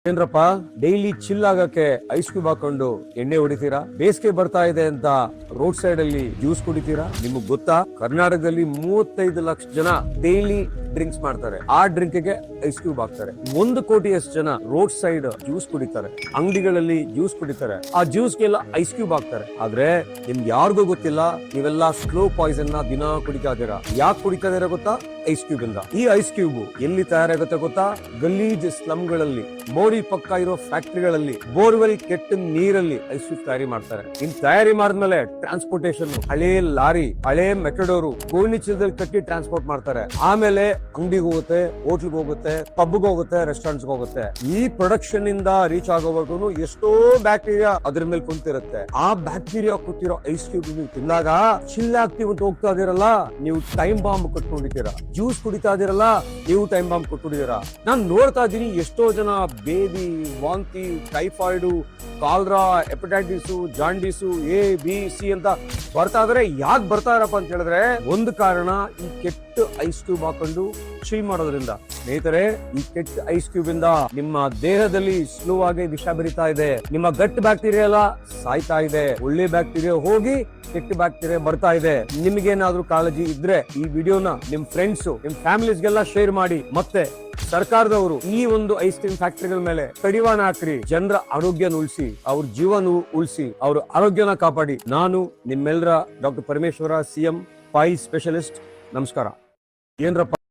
ಏನ್ರಪ್ಪ daily chill ಆಗಕ್ಕೆ ice cube ಹಾಕೊಂಡು ಎಣ್ಣೆ ಹೊಡಿತೀರಾ? ಬೇಸಿಗೆ ಬರ್ತಾ ಇದೆ ಅಂತ ರೋಡ್ ಸೈಡ್ ಅಲ್ಲಿ ಜ್ಯೂಸ್ ಕುಡಿತೀರಾ? ನಿಮಗ್ ಗೊತ್ತಾ, ಕರ್ನಾಟಕದಲ್ಲಿ 35 ಲಕ್ಷ ಜನ ಡೈಲಿ ಡ್ರಿಂಕ್ಸ್ ಮಾಡ್ತಾರೆ. ಆ ಡ್ರಿಂಕ್ ಗೆ ಐಸ್ ಕ್ಯೂಬ್ ಹಾಕ್ತಾರೆ. 1 ಕೋಟಿಯಷ್ಟು ಜನ ರೋಡ್ ಸೈಡ್ ಜ್ಯೂಸ್ ಕುಡಿತಾರೆ, ಅಂಗಡಿಗಳಲ್ಲಿ ಜ್ಯೂಸ್ ಕುಡಿತಾರೆ. ಆ ಜ್ಯೂಸ್ಗೆಲ್ಲ ಐಸ್ ಕ್ಯೂಬ್ ಹಾಕ್ತಾರೆ. ಆದ್ರೆ ನಿಮ್ಗೆ ಯಾರಿಗೂ ಗೊತ್ತಿಲ್ಲ, ನೀವೆಲ್ಲ ಸ್ಲೋ ಪಾಯ್ಸನ್ ನ ದಿನ ಕುಡಿತಾ ಇದೀರಾ. ಯಾಕೆ ಕುಡಿತಾ ಇದೀರಾ ಗೊತ್ತಾ? ಐಸ್ ಕ್ಯೂಬ್ ಇಂದ. ಈ ಐಸ್ ಕ್ಯೂಬ್ ಎಲ್ಲಿ ತಯಾರಾಗುತ್ತೆ ಗೊತ್ತಾ? ಗಲೀಜ್ ಸ್ಲಮ್ಗಳಲ್ಲಿ, ಮೋರಿ ಪಕ್ಕ ಇರೋ ಫ್ಯಾಕ್ಟರಿಗಳಲ್ಲಿ, ಬೋರ್ವೆಲ್ ಕೆಟ್ಟ ನೀರಲ್ಲಿ ಐಸ್ ಕ್ಯೂಬ್ ತಯಾರಿ ಮಾಡ್ತಾರೆ. ಇನ್ ತಯಾರಿ ಮಾಡಿದ್ಮೇಲೆ ಟ್ರಾನ್ಸ್ಪೋರ್ಟೇಷನ್, ಹಳೆ ಲಾರಿ, ಹಳೆ ಮೆಟಡೋರು, ಗೋಣಿ ಚೀಲದಲ್ಲಿ ಕಟ್ಟಿ ಟ್ರಾನ್ಸ್ಪೋರ್ಟ್ ಮಾಡ್ತಾರೆ. ಆಮೇಲೆ ಅಂಗಡಿಗೆ ಹೋಗುತ್ತೆ, ಹೋಟ್ಲ್ಗೆ ಹೋಗುತ್ತೆ, ಪಬ್ಗೆ ಹೋಗುತ್ತೆ, ರೆಸ್ಟೋರೆಂಟ್ಸ್ ಹೋಗುತ್ತೆ. ಈ ಪ್ರೊಡಕ್ಷನ್ ಇಂದ ರೀಚ್ ಆಗೋವರೆಗೂ ಎಷ್ಟೋ ಬ್ಯಾಕ್ಟೀರಿಯಾ ಅದ್ರ ಮೇಲೆ ಕುಂತಿರುತ್ತೆ. ಆ ಬ್ಯಾಕ್ಟೀರಿಯಾ ಕೂತಿರೋ ಐಸ್ ಕ್ಯೂಬ್ ನೀವು ತಿಂದಾಗ ಚಿಲ್ ಆಗ್ತೀವಿ ಅಂತ ಹೋಗ್ತಾ ಇದೀರಲ್ಲ, ನೀವು ಟೈಮ್ ಬಾಂಬ್ ಕಟ್ಕೊಂಡಿದ್ದೀರಾ. ಜ್ಯೂಸ್ ಕುಡಿತಾ ಇದೀರಲ್ಲ, ನೀವು ಟೈಮ್ ಬಾಂಬ್ ಕೊಟ್ಬಿಟ್ಟಿದ್ದೀರಾ. ನಾನು ನೋಡ್ತಾ ಇದ್ದೀನಿ ಎಷ್ಟೋ ಜನ ಬೇದಿ, ವಾಂತಿ, typhoid, cholera, hepatitis, jaundice, ABC ಅಂತ ಬರ್ತಾ ಇದಾರೆ. ಯಾಕೆ ಬರ್ತಾ ಇರಪ್ಪ ಅಂತ ಹೇಳಿದ್ರೆ, ಒಂದು ಕಾರಣ ಈ ಕೆಟ್ಟ ಐಸ್ ಕ್ಯೂಬ್ ಹಾಕೊಂಡು ಚಿಲ್ ಮಾಡೋದ್ರಿಂದ. ಸ್ನೇಹಿತರೆ, ಈ ಕೆಟ್ಟ ಐಸ್ ಕ್ಯೂಬ್ ಇಂದ ನಿಮ್ಮ ದೇಹದಲ್ಲಿ ಸ್ಲೋ ಆಗಿ ವಿಷ ಬೆರಿತಾ ಇದೆ. ನಿಮ್ಮ ಗಟ್ ಬ್ಯಾಕ್ಟೀರಿಯಾ ಎಲ್ಲ ಸಾಯ್ತಾ ಇದೆ. ಒಳ್ಳೆ ಬ್ಯಾಕ್ಟೀರಿಯಾ ಹೋಗಿ ಕೆಟ್ಟ ಬ್ಯಾಕ್ಟೀರಿಯಾ ಬರ್ತಾ ಇದೆ. ನಿಮ್ಗೇನಾದ್ರೂ ಕಾಳಜಿ ಇದ್ರೆ ಈ ವಿಡಿಯೋನ ನಿಮ್ ಫ್ರೆಂಡ್ಸ್, ನಿಮ್ ಫ್ಯಾಮಿಲೀಸ್ಗೆಲ್ಲ ಶೇರ್ ಮಾಡಿ. ಮತ್ತೆ ಸರ್ಕಾರದವರು ಈ ಒಂದು ಐಸ್ ಕ್ರೀಮ್ ಫ್ಯಾಕ್ಟರಿಗಳ ಮೇಲೆ ಕಡಿವಾಣ ಹಾಕ್ರಿ. ಜನರ ಆರೋಗ್ಯನ ಉಳಿಸಿ, ಅವ್ರ ಜೀವನ ಉಳಿಸಿ, ಅವ್ರ ಆರೋಗ್ಯನ ಕಾಪಾಡಿ. ನಾನು ನಿಮ್ಮೆಲ್ಲರ doctor Parameshwara, CM, file specialist. ನಮಸ್ಕಾರ. ಏನ್ರಪ್ಪ